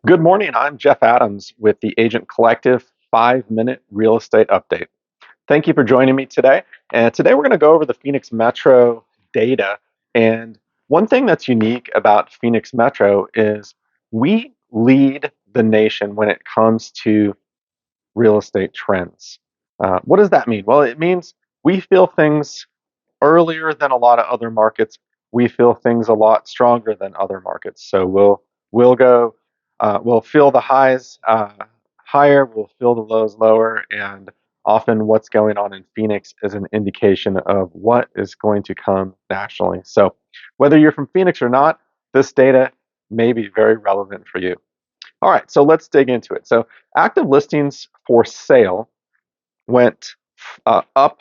Good morning. I'm Jeff Adams with the Agent Collective 5-Minute Real Estate Update. Thank you for joining me today. And today we're going to go over the Phoenix Metro data. And one thing that's unique about Phoenix Metro is we lead the nation when it comes to real estate trends. What does that mean? Well, it means we feel things earlier than a lot of other markets. We feel things a lot stronger than other markets. So we'll feel the highs higher, we'll feel the lows lower, and often what's going on in Phoenix is an indication of what is going to come nationally. So whether you're from Phoenix or not, this data may be very relevant for you. All right, so let's dig into it. So active listings for sale went up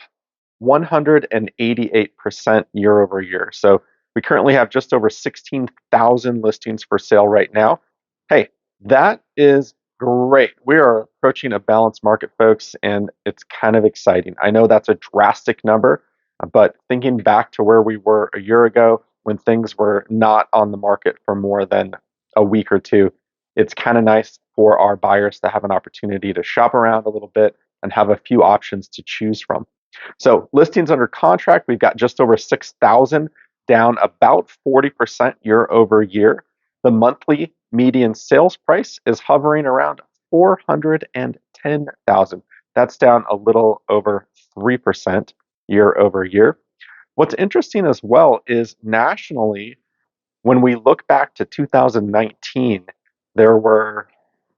188% year over year. So we currently have just over 16,000 listings for sale right now. Hey, that is great. We are approaching a balanced market, folks, and it's kind of exciting. I know that's a drastic number, but thinking back to where we were a year ago when things were not on the market for more than a week or two, it's kind of nice for our buyers to have an opportunity to shop around a little bit and have a few options to choose from. So listings under contract, we've got just over 6,000, down about 40% year over year. The monthly median sales price is hovering around 410,000. That's down a little over 3% year over year. What's interesting as well is nationally, when we look back to 2019, there were,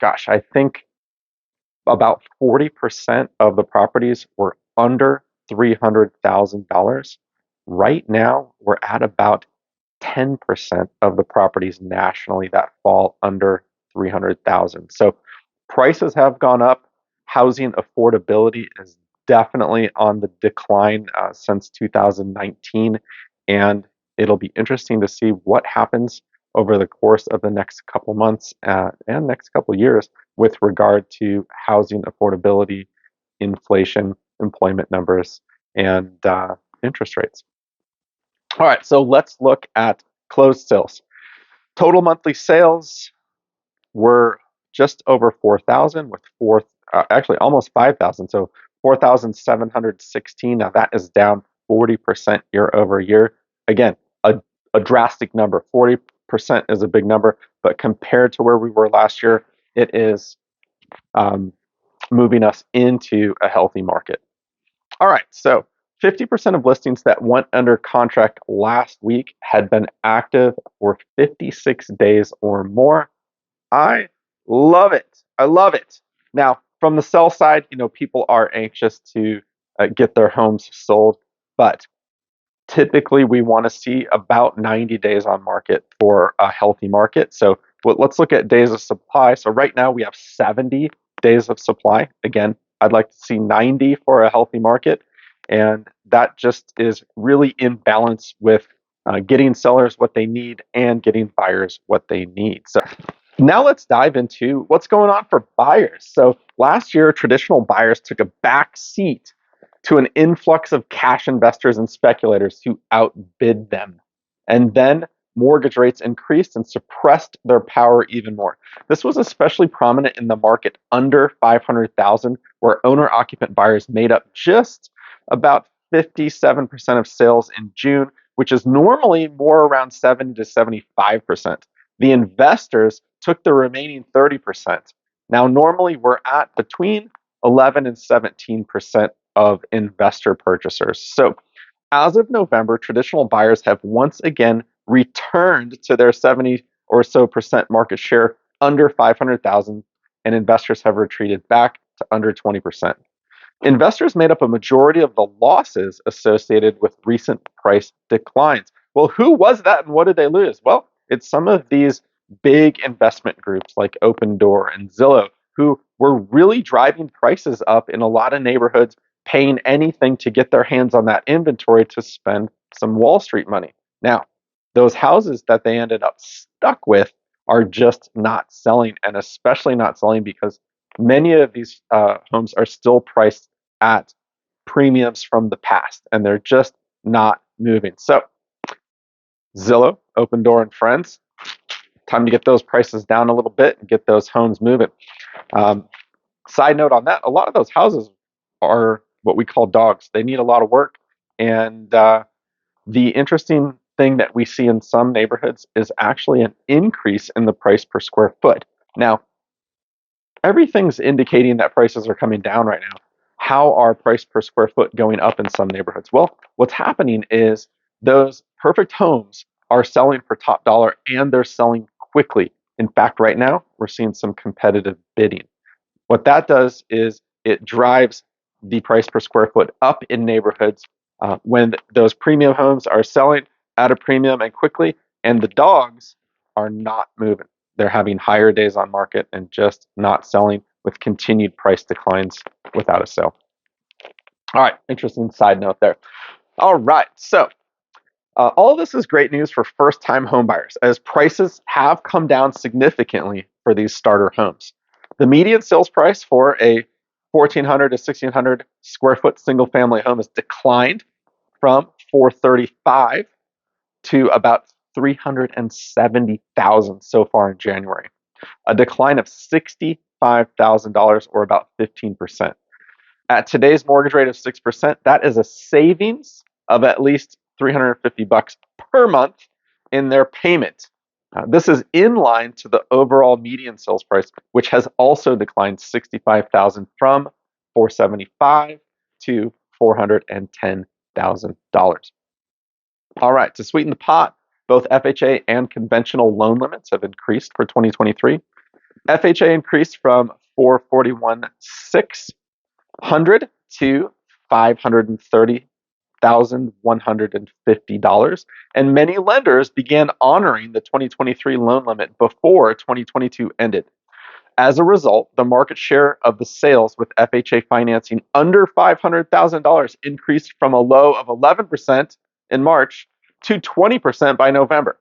I think about 40% of the properties were under $300,000. Right now, we're at about 10% of the properties nationally that fall under 300,000. So prices have gone up. Housing affordability is definitely on the decline since 2019, and it'll be interesting to see what happens over the course of the next couple months and next couple years with regard to housing affordability, inflation, employment numbers, and interest rates. All right, so let's look at closed sales. Total monthly sales were just over 4,000, with actually almost 5,000, so 4,716. Now that is down 40% year over year. Again, a drastic number. 40% is a big number, but compared to where we were last year, it is moving us into a healthy market. All right, so 50% of listings that went under contract last week had been active for 56 days or more. I love it. I love it. Now, from the sell side, people are anxious to get their homes sold, but typically we want to see about 90 days on market for a healthy market. So let's look at days of supply. So right now we have 70 days of supply. Again, I'd like to see 90 for a healthy market. And that just is really in balance with getting sellers what they need and getting buyers what they need. So now let's dive into what's going on for buyers. So last year, traditional buyers took a back seat to an influx of cash investors and speculators who outbid them. And then mortgage rates increased and suppressed their power even more. This was especially prominent in the market under 500,000, where owner-occupant buyers made up just about 57% of sales in June, which is normally more around 70 to 75%. The investors took the remaining 30%. Now, normally we're at between 11 and 17% of investor purchasers. So, as of November, traditional buyers have once again returned to their 70 or so percent market share under 500,000, and investors have retreated back to under 20%. Investors made up a majority of the losses associated with recent price declines. Well, who was that and what did they lose? Well, it's some of these big investment groups like Opendoor and Zillow who were really driving prices up in a lot of neighborhoods, paying anything to get their hands on that inventory to spend some Wall Street money. Now, those houses that they ended up stuck with are just not selling, and especially not selling because many of these homes are still priced at premiums from the past, and they're just not moving. So, Zillow, Opendoor, and Friends, time to get those prices down a little bit and get those homes moving. Side note on that, a lot of those houses are what we call dogs. They need a lot of work. And the interesting thing that we see in some neighborhoods is actually an increase in the price per square foot. Now, everything's indicating that prices are coming down right now. How are price per square foot going up in some neighborhoods? Well, what's happening is those perfect homes are selling for top dollar and they're selling quickly. In fact, right now, we're seeing some competitive bidding. What that does is it drives the price per square foot up in neighborhoods when those premium homes are selling at a premium and quickly, and the dogs are not moving. They're having higher days on market and just not selling with continued price declines without a sale. All right, interesting side note there. All right, so all of this is great news for first-time home buyers as prices have come down significantly for these starter homes. The median sales price for a 1,400 to 1,600 square foot single family home has declined from 435 to about 370,000 so far in January, a decline of $65,000 or about 15%. At today's mortgage rate of 6%, that is a savings of at least $350 per month in their payment. This is in line to the overall median sales price, which has also declined $65,000 from $475 to $410,000. All right, to sweeten the pot, both FHA and conventional loan limits have increased for 2023. FHA increased from 441,600 to $530,150, and many lenders began honoring the 2023 loan limit before 2022 ended. As a result, the market share of the sales with FHA financing under $500,000 increased from a low of 11% in March to 20% by November.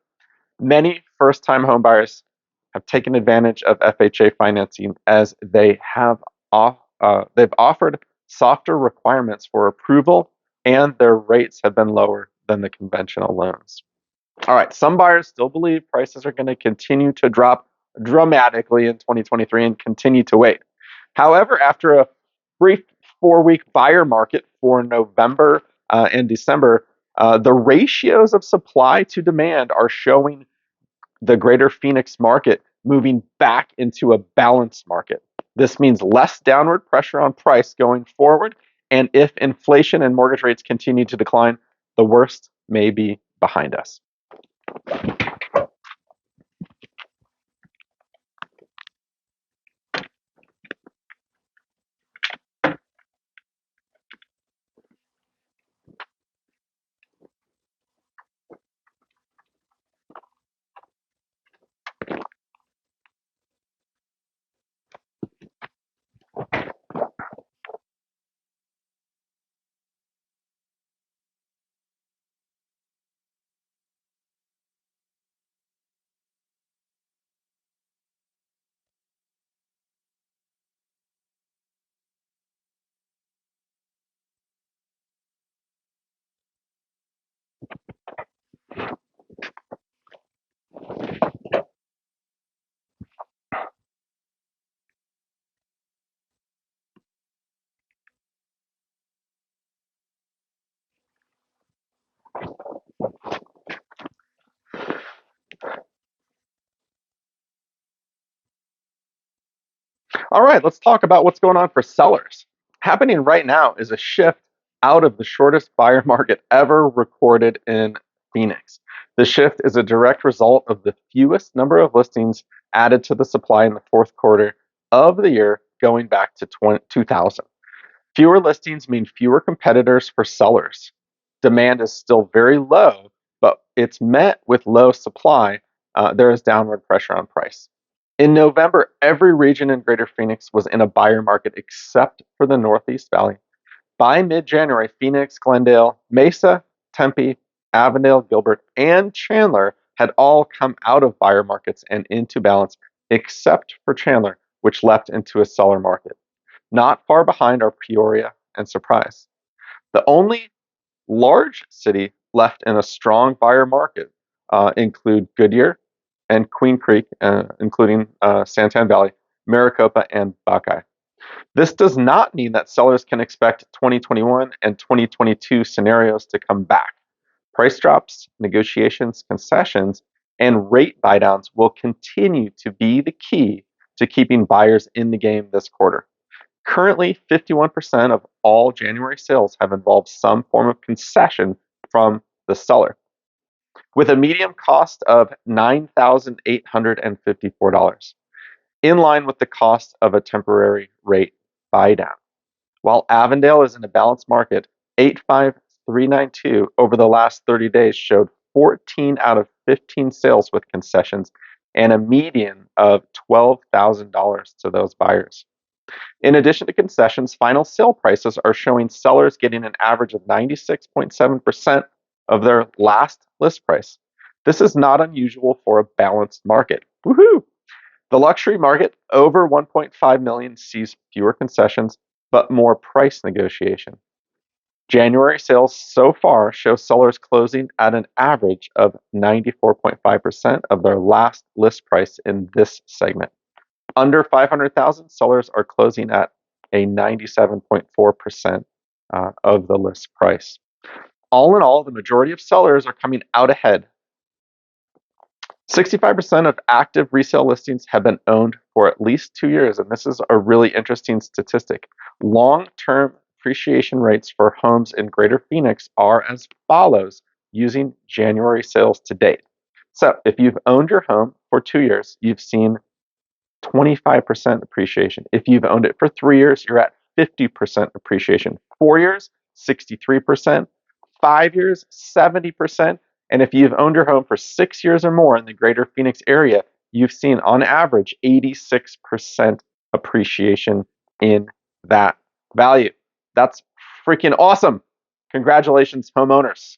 Many first-time homebuyers have taken advantage of FHA financing as they've offered softer requirements for approval and their rates have been lower than the conventional loans. All right, some buyers still believe prices are going to continue to drop dramatically in 2023 and continue to wait. However, after a brief 4-week buyer market for November and December, the ratios of supply to demand are showing the greater Phoenix market moving back into a balanced market. This means less downward pressure on price going forward, and if inflation and mortgage rates continue to decline, the worst may be behind us. All right, let's talk about what's going on for sellers. Happening right now is a shift out of the shortest buyer market ever recorded in Phoenix. The shift is a direct result of the fewest number of listings added to the supply in the fourth quarter of the year going back to 2000. Fewer listings mean fewer competitors for sellers. Demand is still very low, but it's met with low supply. There is downward pressure on price. In November, every region in Greater Phoenix was in a buyer market except for the Northeast Valley. By mid-January, Phoenix, Glendale, Mesa, Tempe, Avondale, Gilbert, and Chandler had all come out of buyer markets and into balance, except for Chandler, which leapt into a seller market. Not far behind are Peoria and Surprise. The only large city left in a strong buyer market include Goodyear and Queen Creek, including Santan Valley, Maricopa, and Buckeye. This does not mean that sellers can expect 2021 and 2022 scenarios to come back. Price drops, negotiations, concessions, and rate buydowns will continue to be the key to keeping buyers in the game this quarter. Currently, 51% of all January sales have involved some form of concession from the seller, with a median cost of $9,854, in line with the cost of a temporary rate buydown. While Avondale is in a balanced market, 85392 over the last 30 days showed 14 out of 15 sales with concessions and a median of $12,000 to those buyers. In addition to concessions, final sale prices are showing sellers getting an average of 96.7% of their last list price. This is not unusual for a balanced market. Woohoo! The luxury market over 1.5 million sees fewer concessions but more price negotiation. January sales so far show sellers closing at an average of 94.5% of their last list price in this segment. Under 500,000, sellers are closing at a 97.4% of the list price. All in all, the majority of sellers are coming out ahead. 65% of active resale listings have been owned for at least 2 years, and this is a really interesting statistic. Long-term appreciation rates for homes in Greater Phoenix are as follows using January sales to date. So if you've owned your home for 2 years, you've seen 25% appreciation. If you've owned it for 3 years, you're at 50% appreciation. 4 years, 63%. 5 years, 70%. And if you've owned your home for 6 years or more in the Greater Phoenix area, you've seen on average 86% appreciation in that value. That's freaking awesome. Congratulations, homeowners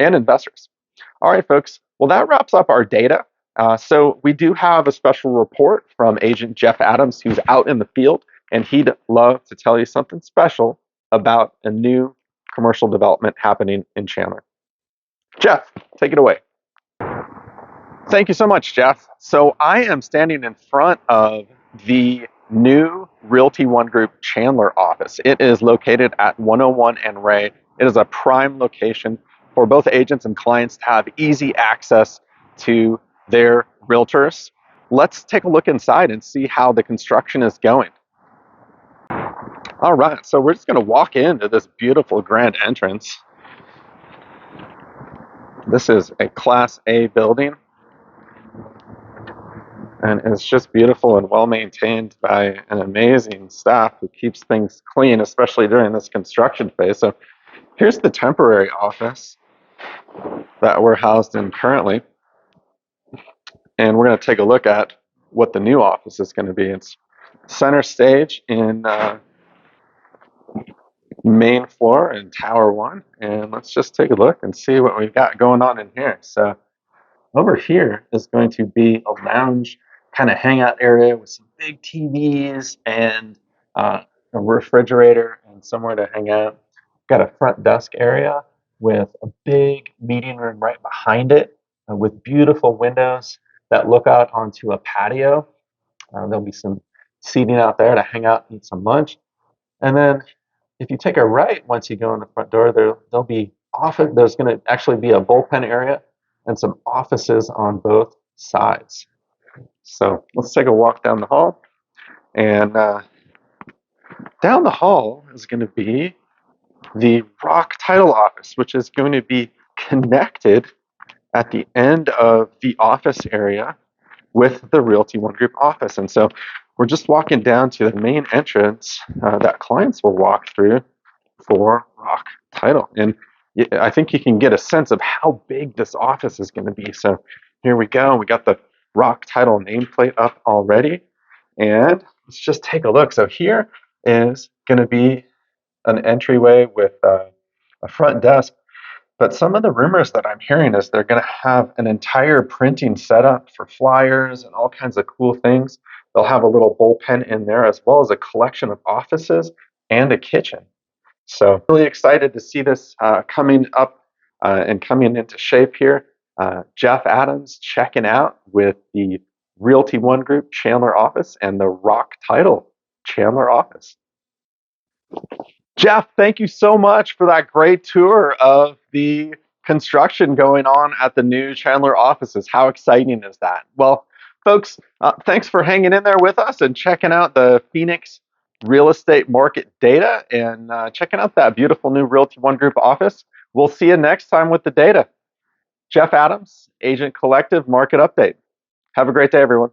and investors. All right, folks. Well, that wraps up our data. So we do have a special report from Agent Jeff Adams, who's out in the field, and he'd love to tell you something special about a new commercial development happening in Chandler. Jeff, take it away. Thank you so much, Jeff. So I am standing in front of the new Realty One Group Chandler office. It is located at 101 and Ray. It is a prime location for both agents and clients to have easy access to their realtors. Let's take a look inside and see how the construction is going. All right, so we're just going to walk into this beautiful grand entrance. This is a Class A building, and it's just beautiful and well maintained by an amazing staff who keeps things clean, especially during this construction phase. So here's the temporary office that we're housed in currently, and we're going to take a look at what the new office is going to be. It's center stage in main floor in Tower 1, and let's just take a look and see what we've got going on in here. So over here is going to be a lounge kind of hangout area with some big TVs and a refrigerator and somewhere to hang out. Got a front desk area with a big meeting room right behind it with beautiful windows that look out onto a patio. There'll be some seating out there to hang out and eat some lunch. And then if you take a right once you go in the front door, there'll be office. There's going to actually be a bullpen area and some offices on both sides. So let's take a walk down the hall. And down the hall is going to be the Rock Title office, which is going to be connected at the end of the office area with the Realty One Group office. And so we're just walking down to the main entrance that clients will walk through for Rock Title. And I think you can get a sense of how big this office is going to be. So here we go. We got the Rock Title nameplate up already. And let's just take a look. So here is going to be an entryway with a front desk. But some of the rumors that I'm hearing is they're going to have an entire printing setup for flyers and all kinds of cool things. They'll have a little bullpen in there as well as a collection of offices and a kitchen. So really excited to see this coming up and coming into shape here. Jeff Adams checking out with the Realty One Group Chandler office and the Rock Title Chandler office. Jeff, thank you so much for that great tour of the construction going on at the new Chandler offices. How exciting is that? Well, folks, thanks for hanging in there with us and checking out the Phoenix real estate market data and checking out that beautiful new Realty One Group office. We'll see you next time with the data. Jeff Adams, Agent Collective Market Update. Have a great day, everyone.